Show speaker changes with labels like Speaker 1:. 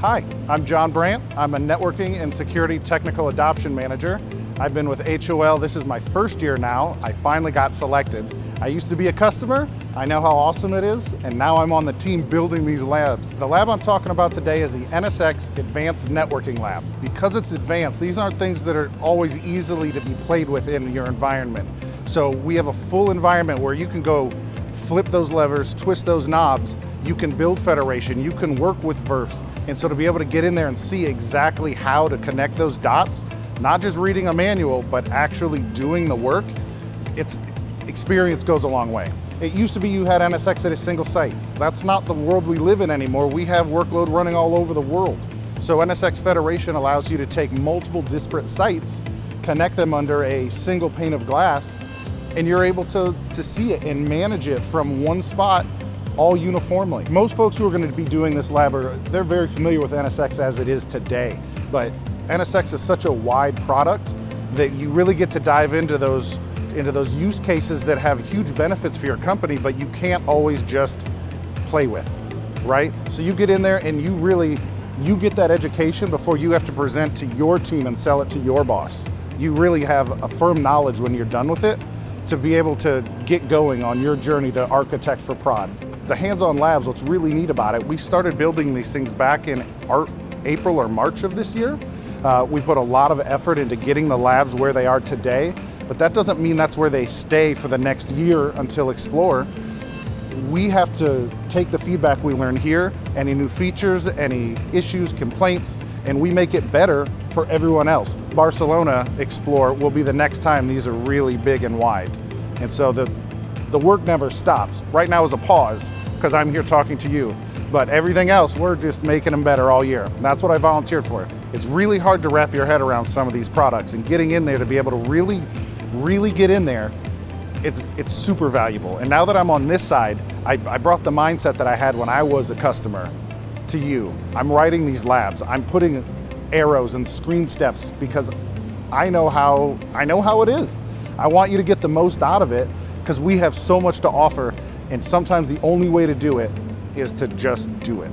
Speaker 1: Hi, I'm John Brandt. I'm a Networking and Security Technical Adoption Manager. I've been with HOL, this is my first year now. I finally got selected. I used to be a customer, I know how awesome it is, and now I'm on the team building these labs. The lab I'm talking about today is the NSX Advanced Networking Lab. Because it's advanced, these aren't things that are always easily to be played with in your environment. So we have a full environment where you can go flip those levers, twist those knobs, you can build federation, you can work with VRFs. And so to be able to get in there and see exactly how to connect those dots, not just reading a manual, but actually doing the work, experience goes a long way. It used to be you had NSX at a single site. That's not the world we live in anymore. We have workload running all over the world. So NSX Federation allows you to take multiple disparate sites, connect them under a single pane of glass, and you're able to see it and manage it from one spot all uniformly. Most folks who are going to be doing this lab they're very familiar with NSX as it is today, but NSX is such a wide product that you really get to dive into those use cases that have huge benefits for your company, but you can't always just play with, right? So you get in there and you get that education before you have to present to your team and sell it to your boss. You really have a firm knowledge when you're done with it to be able to get going on your journey to architect for prod. The hands-on labs, what's really neat about it, we started building these things back in April or March of this year. We put a lot of effort into getting the labs where they are today, but that doesn't mean that's where they stay for the next year until Explore. We have to take the feedback we learn here, any new features, any issues, complaints, and we make it better for everyone else. Barcelona Explore will be the next time these are really big and wide. And so the work never stops. Right now is a pause because I'm here talking to you, but everything else, we're just making them better all year. And that's what I volunteered for. It's really hard to wrap your head around some of these products, and getting in there to be able to really get in there, it's super valuable. And now that I'm on this side, I brought the mindset that I had when I was a customer to you. I'm writing these labs, I'm putting arrows and screen steps because I know how it is. I want you to get the most out of it because we have so much to offer, and sometimes the only way to do it is to just do it.